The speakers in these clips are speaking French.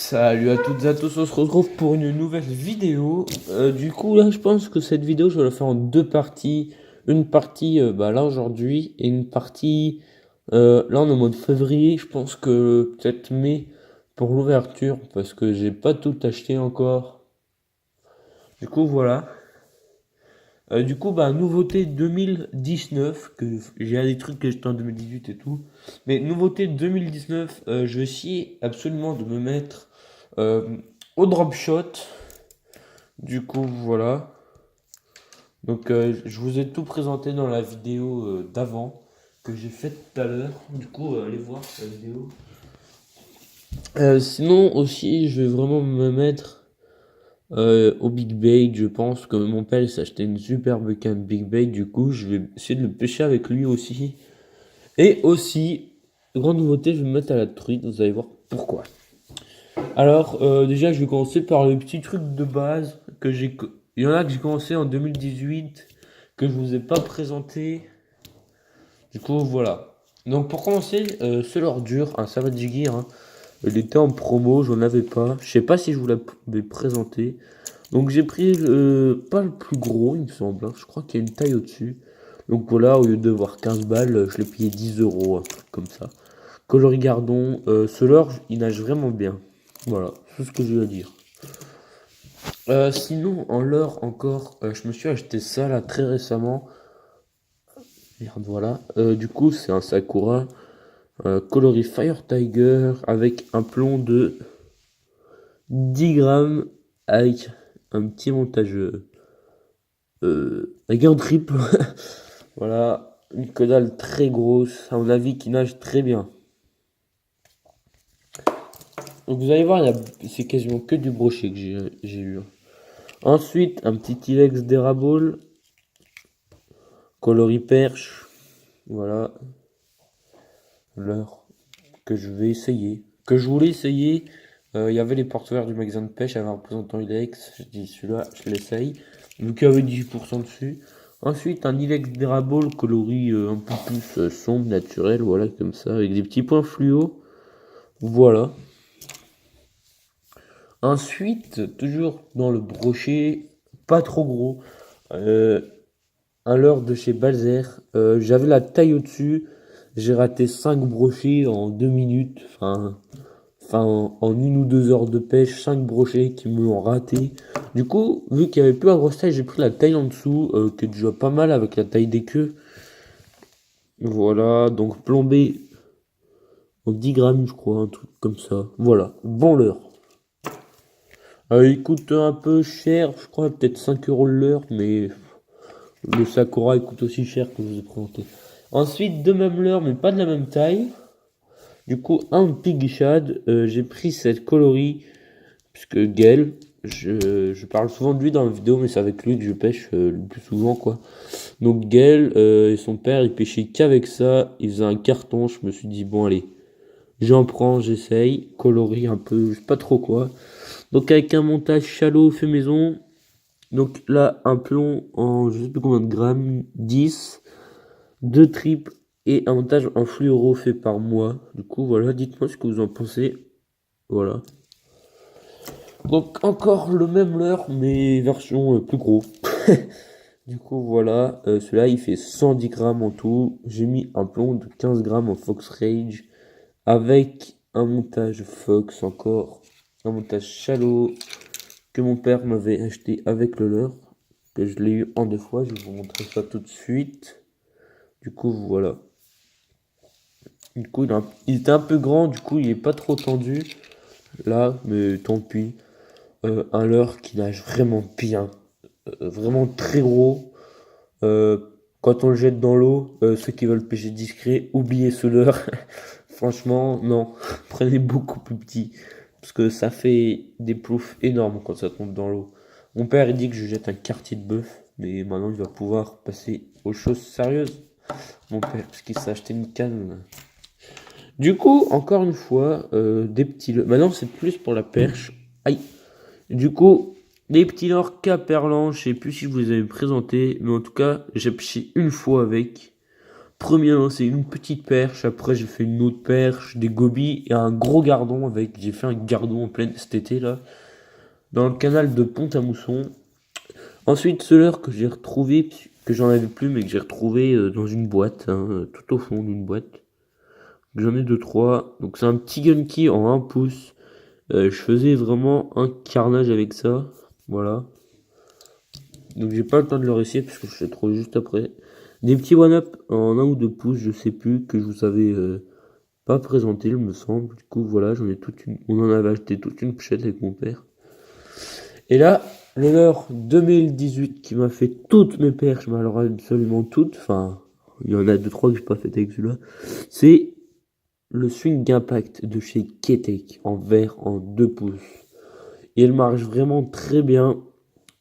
Salut à toutes et à tous, on se retrouve pour une nouvelle vidéo. Du coup, là, je pense que cette vidéo, je vais la faire en deux parties. Une partie, là, aujourd'hui, et une partie, là, on est au mois de février. Je pense que peut-être mai pour l'ouverture, parce que j'ai pas tout acheté encore. Du coup, voilà. Nouveauté 2019, que j'ai des trucs que j'étais en 2018 et tout. Mais nouveauté 2019, je vais essayer absolument de me mettre euh, au drop shot. Du coup, voilà. Donc, je vous ai tout présenté dans la vidéo d'avant que j'ai faite tout à l'heure. Du coup, allez voir la vidéo. Sinon, aussi, je vais vraiment me mettre au Big Bait. Je pense que mon père il s'est acheté une superbe canne Big Bait. Du coup, je vais essayer de le pêcher avec lui aussi. Et aussi, grande nouveauté, je vais me mettre à la truite. Vous allez voir pourquoi. Alors, déjà, je vais commencer par les petits trucs de base que j'ai. Il y en a que j'ai commencé en 2018 que je vous ai pas présenté. Du coup, voilà. Donc, pour commencer, ce leurre dur, un Savage Gear, hein. Il était en promo, j'en avais pas. Je sais pas si je vous l'avais présenté. Donc, j'ai pris pas le plus gros, il me semble, hein. Je crois qu'il y a une taille au-dessus. Donc voilà, au lieu de voir 15 balles, je l'ai payé 10 euros, un truc comme ça. Coloris Gardon, ce leurre, il nage vraiment bien. Voilà, c'est ce que j'ai à dire. Sinon, en leurre encore, je me suis acheté ça là très récemment. Merde, voilà. Du coup, c'est un Sakura coloris Fire Tiger avec un plomb de 10 grammes avec un petit montage avec un trip. Voilà, une caudale très grosse, à mon avis, qui nage très bien. Donc vous allez voir, c'est quasiment que du brochet que j'ai eu. Ensuite, un petit Ilex d'Eraball, coloris perche. Voilà, l'heure que je vais essayer. Que je voulais essayer. Il y avait les porte-verres du magasin de pêche avec un représentant Ilex. Je dis celui-là, je l'essaye. Vu qu'il y avait 10% dessus. Ensuite, un Ilex d'Eraball coloris un peu plus sombre, naturel. Voilà, comme ça, avec des petits points fluo. Voilà. Ensuite, toujours dans le brochet, pas trop gros. Euh, un leurre de chez Balzer. J'avais la taille au-dessus. J'ai raté 5 brochets en 2 minutes. Enfin en 1 ou 2 heures de pêche, 5 brochets qui me l'ont raté. Du coup, vu qu'il n'y avait plus la grosse taille, j'ai pris la taille en dessous, qui est déjà pas mal avec la taille des queues. Voilà, donc plombé en 10 grammes, je crois, un truc comme ça. Voilà, bon leurre. Il coûte un peu cher, je crois, peut-être 5 euros le leurre, mais le Sakura il coûte aussi cher que je vous ai présenté. Ensuite, de même leurre, mais pas de la même taille. Du coup, un Pig Shad, j'ai pris cette coloris, puisque Gaël, je parle souvent de lui dans la vidéo, mais c'est avec lui que je pêche le plus souvent, quoi. Donc Gaël et son père, ils pêchaient qu'avec ça, ils faisaient un carton, je me suis dit, bon allez, j'en prends, j'essaye, coloris un peu, je sais pas trop quoi. Donc avec un montage shallow fait maison, donc là, un plomb en je sais plus combien de grammes, 10, deux triples et un montage en fluoro fait par moi. Du coup, voilà, dites-moi ce que vous en pensez. Voilà. Donc encore le même leurre, mais version plus gros. Du coup, voilà, celui-là, il fait 110 grammes en tout. J'ai mis un plomb de 15 grammes en Fox Rage avec un montage Fox encore, un montage shallow que mon père m'avait acheté avec le leurre, que je l'ai eu en 2 fois. Je vais vous montrer ça tout de suite. Du coup, voilà. Du coup, il était un peu grand, du coup, il est pas trop tendu. Là, mais tant pis. Un leurre qui nage vraiment bien. Vraiment très gros. Euh, Quand on le jette dans l'eau, ceux qui veulent pêcher discret, oubliez ce leurre. Franchement, non. Prenez beaucoup plus petit. Parce que ça fait des ploufs énormes quand ça tombe dans l'eau. Mon père, il dit que je jette un quartier de bœuf. Mais maintenant, il va pouvoir passer aux choses sérieuses. Mon père, parce qu'il s'est acheté une canne. Du coup, encore une fois, des petits leurres. Maintenant, c'est plus pour la perche. Aïe. Du coup, des petits leurres Caperlan. Je sais plus si je vous les avais présentés. Mais en tout cas, j'ai pêché une fois avec. Premier lancé, une petite perche, après j'ai fait une autre perche, des gobies et un gros gardon avec. J'ai fait un gardon en plein cet été là, dans le canal de Pont-à-Mousson. Ensuite, ce leurre que j'ai retrouvé, que j'en avais plus, mais que j'ai retrouvé dans une boîte, hein, tout au fond d'une boîte. J'en ai deux, trois. Donc c'est un petit gunky en 1 pouce. Je faisais vraiment un carnage avec ça. Voilà. Donc j'ai pas le temps de le réussir parce que je l'ai trouvé juste après. Des petits one-up en 1 ou 2 pouces, je sais plus, que je vous avais pas présenté, il me semble. Du coup, voilà, j'en ai toute une. On en avait acheté toute une pochette avec mon père. Et là, le leurre 2018 qui m'a fait toutes mes perches, mais alors absolument toutes. Enfin, il y en a 2-3 que j'ai pas fait avec celui-là. C'est le Swing Impact de chez Ketek en verre en 2 pouces. Et elle marche vraiment très bien.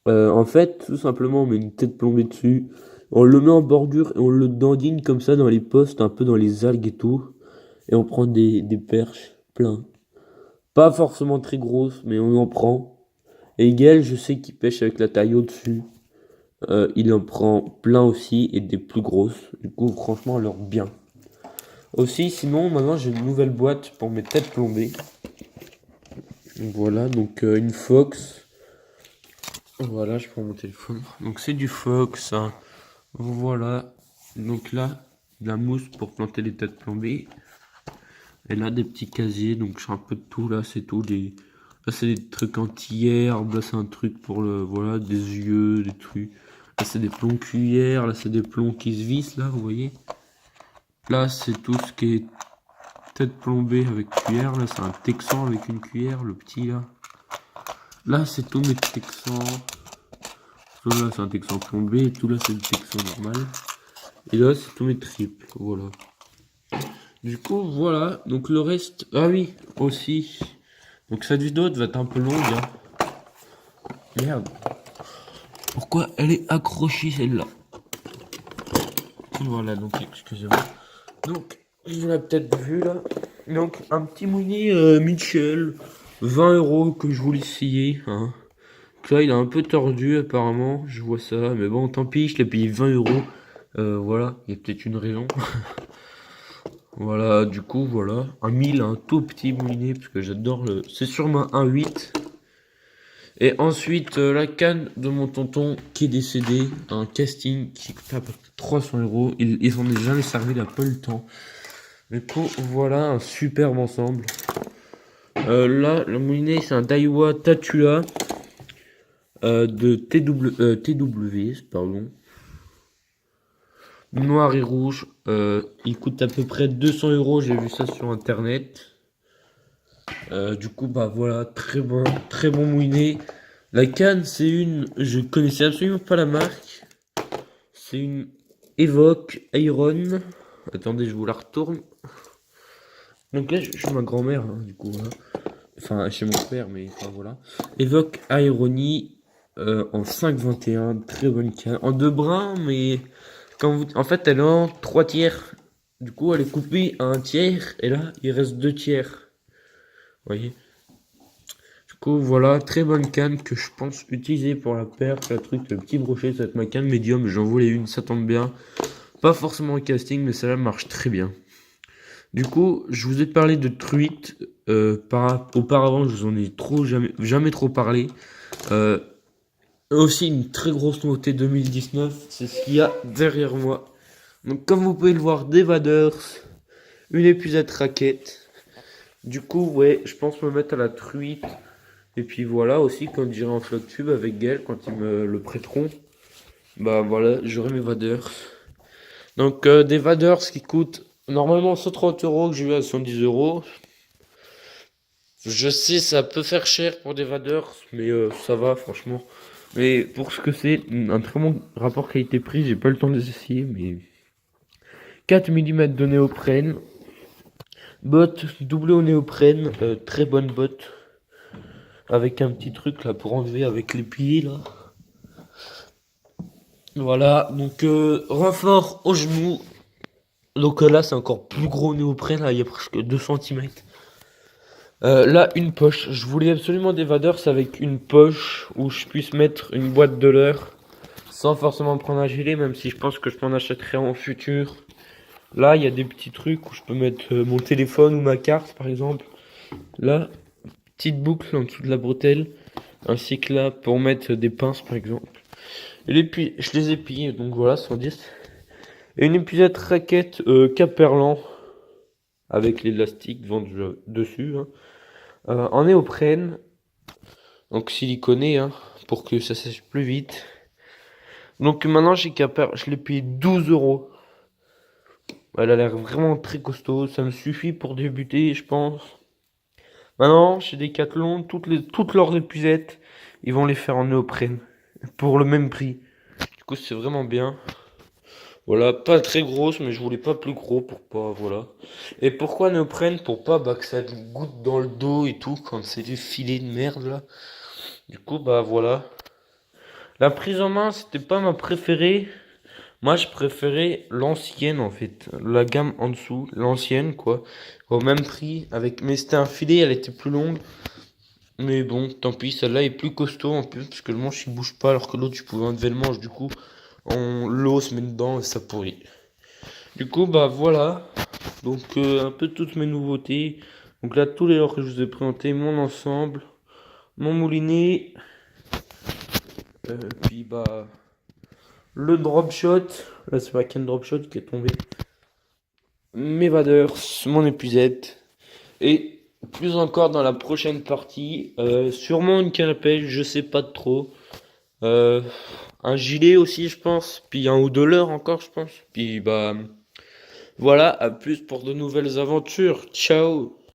En fait, tout simplement, on met une tête plombée dessus, on le met en bordure et on le dandine comme ça dans les postes, un peu dans les algues et tout. Et on prend des perches plein. Pas forcément très grosses, mais on en prend. Et Gaël, je sais qu'il pêche avec la taille au-dessus. Il en prend plein aussi et des plus grosses. Du coup, franchement, leur bien. Aussi, sinon, maintenant j'ai une nouvelle boîte pour mes têtes plombées. Voilà, donc une Fox. Voilà, je prends mon téléphone. Donc c'est du Fox, hein. Voilà. Donc là, de la mousse pour planter les têtes plombées. Et là, des petits casiers. Donc j'ai un peu de tout. Là, c'est tout. Là, c'est des trucs anti-herbe. Là, c'est un truc pour le. Voilà, des yeux, des trucs. Là, c'est des plombs cuillères. Là, c'est des plombs qui se vissent. Là, vous voyez. Là, c'est tout ce qui est tête plombée avec cuillère. Là, c'est un texan avec une cuillère. Le petit là. Là, c'est tous mes texans. Là, c'est un texan plombé. Et tout là, c'est le texan normal. Et là, c'est tous mes triples. Voilà. Du coup, voilà. Donc, le reste. Ah oui, aussi. Donc, cette vidéo va être un peu longue. Hein. Merde. Pourquoi elle est accrochée celle-là? Voilà, donc, excusez-moi. Donc, vous l'avez peut-être vu là. Donc, un petit moulinet Mitchell. 20 € que je voulais essayer. Hein. Là, il est un peu tordu apparemment, je vois ça, mais bon, tant pis, je l'ai payé 20 €. Voilà, il y a peut-être une raison. Voilà, du coup, voilà, un 1000, un tout petit moulinet, parce que j'adore le. C'est sûrement un 8. Et ensuite, la canne de mon tonton qui est décédé, un casting qui coûte à peu près 300 €. Il s'en est jamais servi, il a pas eu le temps. Du coup, voilà, un superbe ensemble. Là, le moulinet, c'est un Daiwa Tatula. De TW, pardon. Noir et rouge. Il coûte à peu près 200 €. J'ai vu ça sur internet. Du coup, bah voilà, très bon moulinet. La canne, c'est une. Je connaissais absolument pas la marque. C'est une Evoque Iron. Attendez, je vous la retourne. Donc là, je suis ma grand-mère, hein, du coup. Voilà. Enfin, chez mon père, mais enfin voilà. Evoque Irony. En 5,21, très bonne canne. En 2 brins, mais quand vous... en fait, elle est en 3 tiers. Du coup, elle est coupée à 1 tiers. Et là, il reste 2 tiers. Vous voyez. Du coup, voilà, très bonne canne que je pense utiliser pour la perche. Le truc, le petit brochet, ça va être ma canne médium. J'en voulais une, ça tombe bien. Pas forcément en casting, mais celle-là marche très bien. Du coup, je vous ai parlé de truite. Auparavant, je vous en ai jamais trop parlé. Aussi une très grosse nouveauté 2019, c'est ce qu'il y a derrière moi. Donc comme vous pouvez le voir, des vaders, une épuisette raquette. Du coup, ouais, je pense me mettre à la truite. Et puis voilà, aussi quand j'irai en flotte tube avec Gaël, quand ils me le prêteront, bah voilà, j'aurai mes vaders. Donc des vaders qui coûtent normalement 130 €, que j'ai eu à 110 €. Je sais, ça peut faire cher pour des vaders, mais ça va franchement. Mais pour ce que c'est, un très bon rapport qualité-prix, j'ai pas le temps de les essayer, mais 4 mm de néoprène, botte doublée au néoprène, très bonne botte, avec un petit truc là pour enlever avec les pieds là. Voilà, donc renfort au genou. Donc là c'est encore plus gros néoprène, là il y a presque 2 cm. Là, une poche. Je voulais absolument des vaders avec une poche où je puisse mettre une boîte de leurre sans forcément prendre un gilet, même si je pense que je m'en achèterai en futur. Mais voilà, je voulais absolument des vaders avec une poche où je puisse mettre une boîte de leurre sans forcément prendre un gilet, même si je pense que je m'en achèterai en futur. Mais voilà, je voulais absolument des vaders avec une poche où je puisse mettre une boîte de leurre sans forcément prendre un gilet, même si je pense que je m'en achèterai en futur. Là, il y a des petits trucs où je peux mettre mon téléphone ou ma carte, par exemple. Là, petite boucle en dessous de la bretelle, ainsi que là, pour mettre des pinces, par exemple. Et puis, je les ai pillés, donc voilà, 110. Et une épuisette raquette Caperlan, avec l'élastique vendu dessus, hein. En néoprène, donc siliconé, hein, pour que ça sèche plus vite. Donc maintenant, je l'ai payé 12 euros. Elle a l'air vraiment très costaud, ça me suffit pour débuter, je pense. Maintenant, chez Decathlon, toutes leurs épuisettes, ils vont les faire en néoprène, pour le même prix. Du coup, c'est vraiment bien. Voilà, pas très grosse, mais je voulais pas plus gros pour pas, voilà. Et pourquoi néoprène? Pour pas que ça te goutte dans le dos et tout, quand c'est du filet de merde là. Du coup, bah voilà. La prise en main, c'était pas ma préférée. Moi, je préférais l'ancienne en fait, la gamme en dessous, l'ancienne quoi, au même prix. Mais c'était un filet, elle était plus longue. Mais bon, tant pis, celle-là est plus costaud en plus, parce que le manche il bouge pas, alors que l'autre tu pouvais enlever le manche, du coup, l'eau se met dedans et ça pourrit. Du coup, bah voilà, donc un peu toutes mes nouveautés. Donc là, tous les leurres que je vous ai présentés, mon ensemble, mon moulinet, puis bah le drop shot, là c'est pas qu'un drop shot qui est tombé, mes vaders, mon épuisette, et plus encore dans la prochaine partie, sûrement une canne à pêche, je sais pas trop. Euh, un gilet aussi, je pense. Puis un ou deux leurres encore, je pense. Puis bah voilà, à plus pour de nouvelles aventures. Ciao!